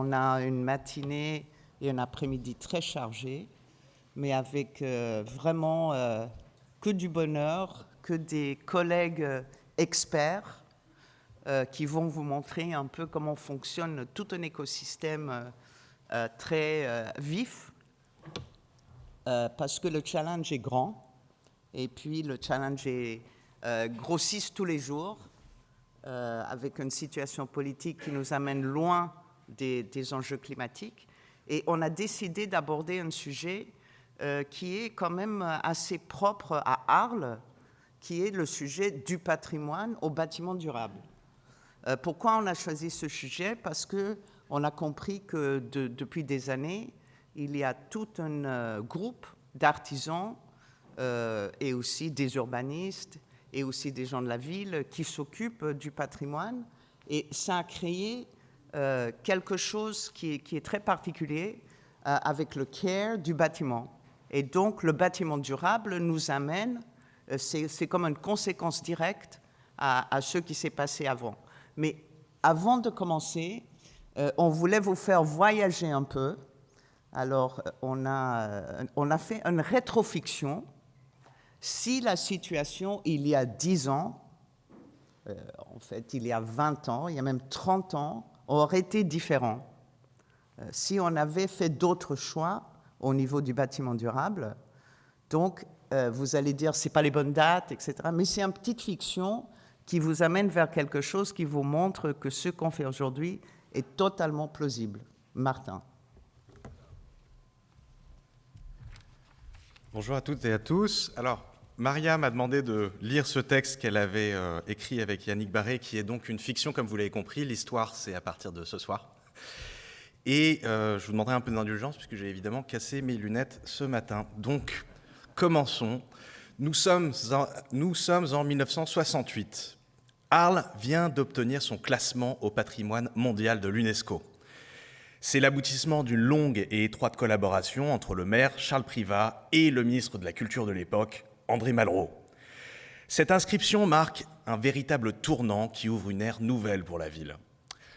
On a une matinée et un après-midi très chargés, mais avec vraiment que du bonheur, que des collègues experts qui vont vous montrer un peu comment fonctionne tout un écosystème très vif, parce que le challenge est grand, et puis le challenge est grossisse tous les jours, avec une situation politique qui nous amène loin des enjeux climatiques. Et on a décidé d'aborder un sujet qui est quand même assez propre à Arles, qui est le sujet du patrimoine au bâtiment durable. Pourquoi on a choisi ce sujet? Parce qu'on a compris que depuis des années, il y a tout un groupe d'artisans et aussi des urbanistes et aussi des gens de la ville qui s'occupent du patrimoine. Et ça a créé quelque chose qui est très particulier avec le care du bâtiment. Et donc, le bâtiment durable nous amène, c'est comme une conséquence directe à ce qui s'est passé avant. Mais avant de commencer, on voulait vous faire voyager un peu. Alors, on a fait une rétrofiction. Si la situation, il y a 10 ans, en fait, il y a 20 ans, il y a même 30 ans, aurait été différent. Si on avait fait d'autres choix au niveau du bâtiment durable, donc vous allez dire c'est pas les bonnes dates, etc. Mais c'est une petite fiction qui vous amène vers quelque chose qui vous montre que ce qu'on fait aujourd'hui est totalement plausible. Martin. Bonjour à toutes et à tous. Alors, Maria m'a demandé de lire ce texte qu'elle avait écrit avec Yannick Barré, qui est donc une fiction, comme vous l'avez compris. L'histoire, c'est à partir de ce soir. Et je vous demanderai un peu d'indulgence, puisque j'ai évidemment cassé mes lunettes ce matin. Donc, commençons. Nous sommes en 1968. Arles vient d'obtenir son classement au patrimoine mondial de l'UNESCO. C'est l'aboutissement d'une longue et étroite collaboration entre le maire, Charles Privat, et le ministre de la Culture de l'époque, André Malraux. Cette inscription marque un véritable tournant qui ouvre une ère nouvelle pour la ville.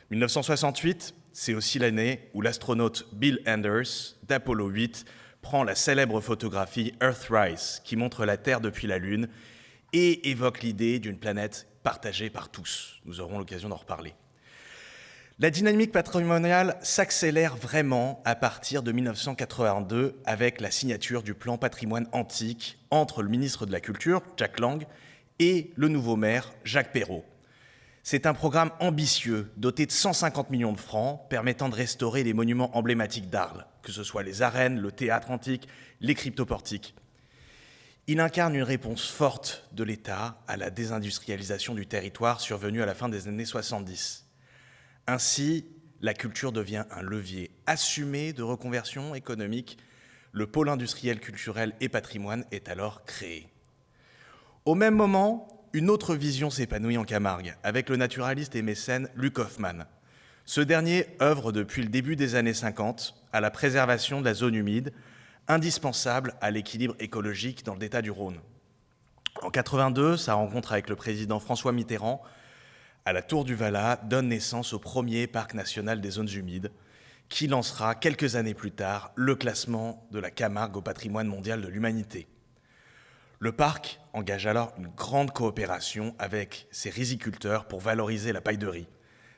1968, c'est aussi l'année où l'astronaute Bill Anders, d'Apollo 8, prend la célèbre photographie Earthrise, qui montre la Terre depuis la Lune et évoque l'idée d'une planète partagée par tous. Nous aurons l'occasion d'en reparler. La dynamique patrimoniale s'accélère vraiment à partir de 1982 avec la signature du plan patrimoine antique entre le ministre de la Culture, Jack Lang, et le nouveau maire, Jacques Perrot. C'est un programme ambitieux, doté de 150 millions de francs, permettant de restaurer les monuments emblématiques d'Arles, que ce soit les arènes, le théâtre antique, les cryptoportiques. Il incarne une réponse forte de l'État à la désindustrialisation du territoire survenue à la fin des années 70. Ainsi, la culture devient un levier assumé de reconversion économique. Le pôle industriel, culturel et patrimoine est alors créé. Au même moment, une autre vision s'épanouit en Camargue, avec le naturaliste et mécène Luc Hoffmann. Ce dernier œuvre depuis le début des années 50 à la préservation de la zone humide, indispensable à l'équilibre écologique dans le delta du Rhône. En 82, sa rencontre avec le président François Mitterrand à la Tour du Valat donne naissance au premier parc national des zones humides, qui lancera quelques années plus tard le classement de la Camargue au patrimoine mondial de l'humanité. Le parc engage alors une grande coopération avec ses riziculteurs pour valoriser la paille de riz.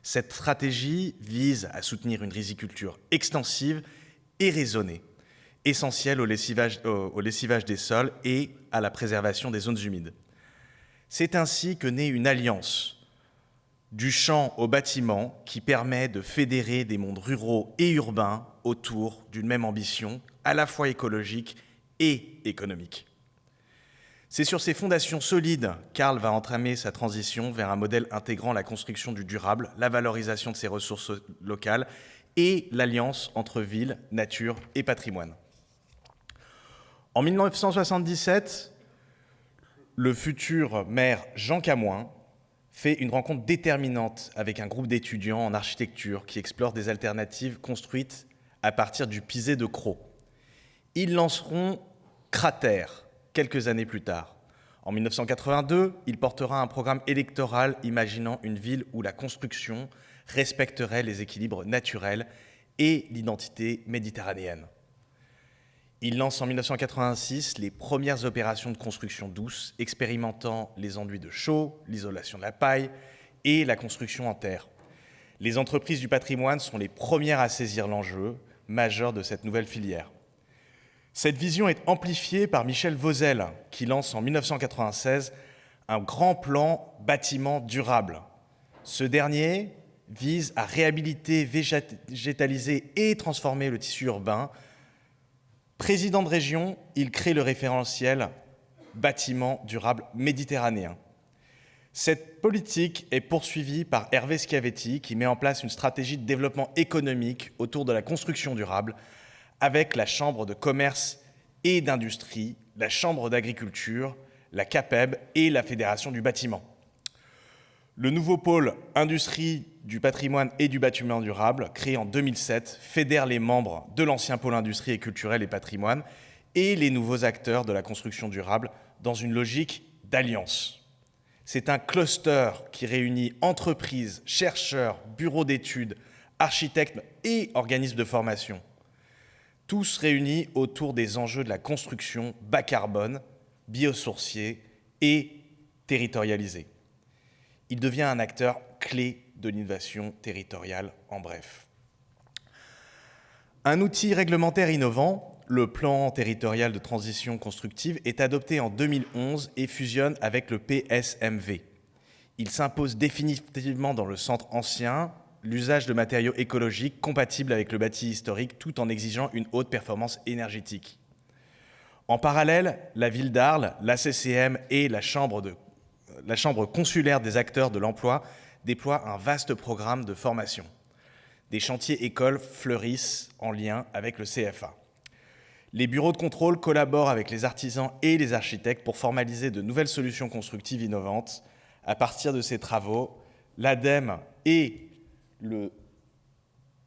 Cette stratégie vise à soutenir une riziculture extensive et raisonnée, essentielle au lessivage des sols et à la préservation des zones humides. C'est ainsi que naît une alliance du champ au bâtiment qui permet de fédérer des mondes ruraux et urbains autour d'une même ambition, à la fois écologique et économique. C'est sur ces fondations solides qu'Arles va entamer sa transition vers un modèle intégrant la construction du durable, la valorisation de ses ressources locales et l'alliance entre ville, nature et patrimoine. En 1977, le futur maire Jean Camoin fait une rencontre déterminante avec un groupe d'étudiants en architecture qui explorent des alternatives construites à partir du pisé de Crau. Ils lanceront Cratère quelques années plus tard. En 1982, il portera un programme électoral imaginant une ville où la construction respecterait les équilibres naturels et l'identité méditerranéenne. Il lance en 1986 les premières opérations de construction douce, expérimentant les enduits de chaux, l'isolation de la paille et la construction en terre. Les entreprises du patrimoine sont les premières à saisir l'enjeu majeur de cette nouvelle filière. Cette vision est amplifiée par Michel Vauzel, qui lance en 1996 un grand plan bâtiment durable. Ce dernier vise à réhabiliter, végétaliser et transformer le tissu urbain. Président de région, il crée le référentiel bâtiment durable méditerranéen. Cette politique est poursuivie par Hervé Schiavetti, qui met en place une stratégie de développement économique autour de la construction durable, avec la Chambre de commerce et d'industrie, la Chambre d'agriculture, la CAPEB et la Fédération du bâtiment. Le nouveau pôle industrie du patrimoine et du bâtiment durable, créé en 2007, fédère les membres de l'ancien pôle industrie et culturel et patrimoine et les nouveaux acteurs de la construction durable dans une logique d'alliance. C'est un cluster qui réunit entreprises, chercheurs, bureaux d'études, architectes et organismes de formation. Tous réunis autour des enjeux de la construction bas carbone, biosourciée et territorialisée. Il devient un acteur clé de l'innovation territoriale, en bref. Un outil réglementaire innovant, le plan territorial de transition constructive, est adopté en 2011 et fusionne avec le PSMV. Il s'impose définitivement dans le centre ancien l'usage de matériaux écologiques compatibles avec le bâti historique tout en exigeant une haute performance énergétique. En parallèle, la ville d'Arles, la CCM et la chambre consulaire des acteurs de l'emploi déploient un vaste programme de formation. Des chantiers écoles fleurissent en lien avec le CFA. Les bureaux de contrôle collaborent avec les artisans et les architectes pour formaliser de nouvelles solutions constructives innovantes. À partir de ces travaux, l'ADEME et le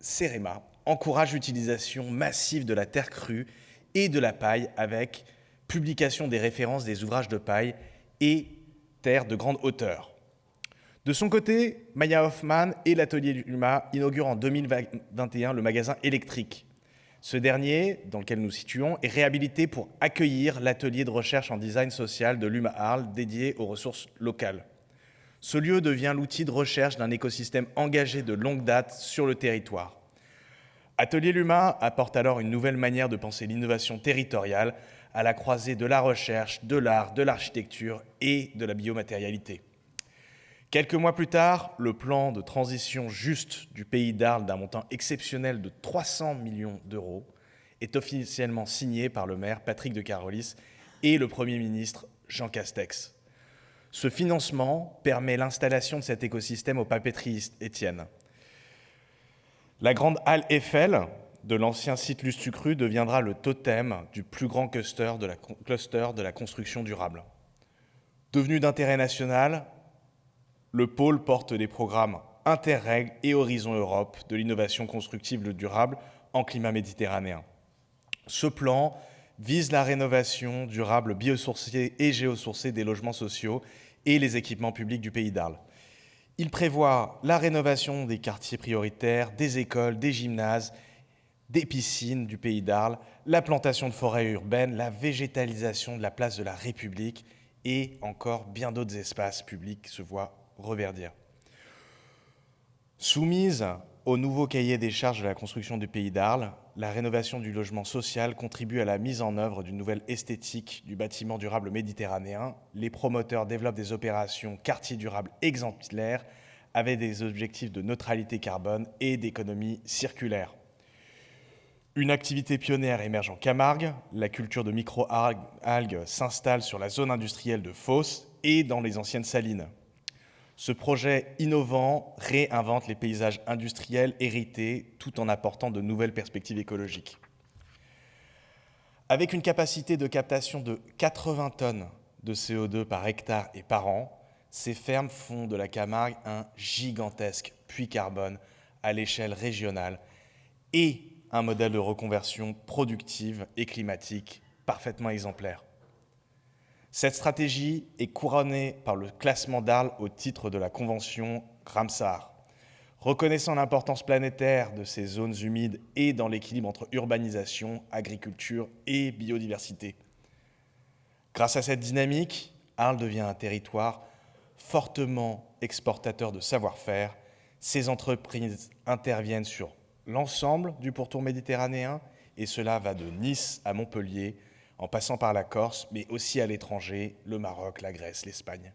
CEREMA encouragent l'utilisation massive de la terre crue et de la paille avec publication des références des ouvrages de paille et terre de grande hauteur. De son côté, Maya Hoffman et l'atelier Luma inaugurent en 2021 le magasin électrique. Ce dernier, dans lequel nous situons, est réhabilité pour accueillir l'atelier de recherche en design social de Luma Arles dédié aux ressources locales. Ce lieu devient l'outil de recherche d'un écosystème engagé de longue date sur le territoire. Atelier Luma apporte alors une nouvelle manière de penser l'innovation territoriale à la croisée de la recherche, de l'art, de l'architecture et de la biomatérialité. Quelques mois plus tard, le plan de transition juste du pays d'Arles d'un montant exceptionnel de 300 millions d'euros est officiellement signé par le maire Patrick de Carolis et le Premier ministre Jean Castex. Ce financement permet l'installation de cet écosystème au papeterie Étienne. La grande halle Eiffel de l'ancien site Lustucru deviendra le totem du plus grand cluster de la construction durable. Devenu d'intérêt national, le pôle porte des programmes Interreg et Horizon Europe de l'innovation constructive durable en climat méditerranéen. Ce plan vise la rénovation durable biosourcée et géosourcée des logements sociaux et les équipements publics du pays d'Arles. Il prévoit la rénovation des quartiers prioritaires, des écoles, des gymnases, des piscines du pays d'Arles, la plantation de forêts urbaines, la végétalisation de la place de la République et encore bien d'autres espaces publics se voient reverdir. Soumise au nouveau cahier des charges de la construction du pays d'Arles, la rénovation du logement social contribue à la mise en œuvre d'une nouvelle esthétique du bâtiment durable méditerranéen. Les promoteurs développent des opérations quartiers durables exemplaires avec des objectifs de neutralité carbone et d'économie circulaire. Une activité pionnière émerge en Camargue. La culture de micro-algues s'installe sur la zone industrielle de Fos et dans les anciennes salines. Ce projet innovant réinvente les paysages industriels hérités tout en apportant de nouvelles perspectives écologiques. Avec une capacité de captation de 80 tonnes de CO2 par hectare et par an, ces fermes font de la Camargue un gigantesque puits carbone à l'échelle régionale et un modèle de reconversion productive et climatique parfaitement exemplaire. Cette stratégie est couronnée par le classement d'Arles au titre de la convention Ramsar. reconnaissant l'importance planétaire de ces zones humides et dans l'équilibre entre urbanisation, agriculture et biodiversité. Grâce à cette dynamique, Arles devient un territoire fortement exportateur de savoir-faire. Ces entreprises interviennent sur l'ensemble du pourtour méditerranéen, et cela va de Nice à Montpellier, en passant par la Corse, mais aussi à l'étranger, le Maroc, la Grèce, l'Espagne.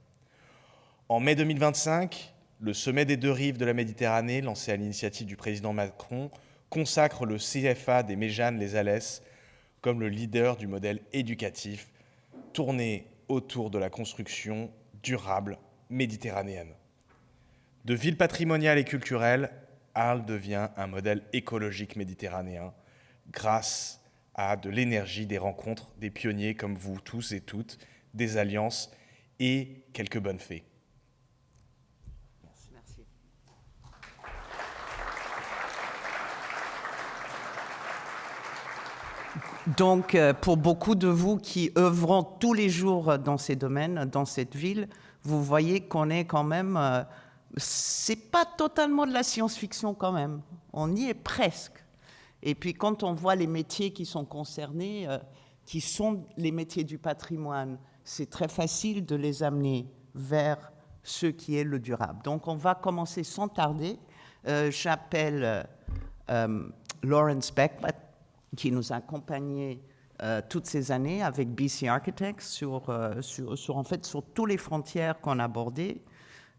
En mai 2025, le sommet des deux rives de la Méditerranée, lancé à l'initiative du président Macron, consacre le CFA des Méjanes les Alès comme le leader du modèle éducatif tourné autour de la construction durable méditerranéenne. De ville patrimoniale et culturelle, Arles devient un modèle écologique méditerranéen grâce à de l'énergie, des rencontres, des pionniers comme vous tous et toutes, des alliances et quelques bonnes fées. Merci. Donc, pour beaucoup de vous qui œuvrent tous les jours dans ces domaines, dans cette ville, vous voyez qu'on est quand même... c'est pas totalement de la science-fiction quand même. On y est presque. Et puis quand on voit les métiers qui sont concernés, qui sont les métiers du patrimoine, c'est très facile de les amener vers ce qui est le durable. Donc on va commencer sans tarder. J'appelle Lawrence Beckman, qui nous a accompagnés toutes ces années avec BC Architects sur toutes les frontières qu'on a abordées,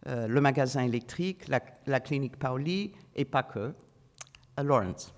le magasin électrique, la clinique Pauli et pas que. Lawrence.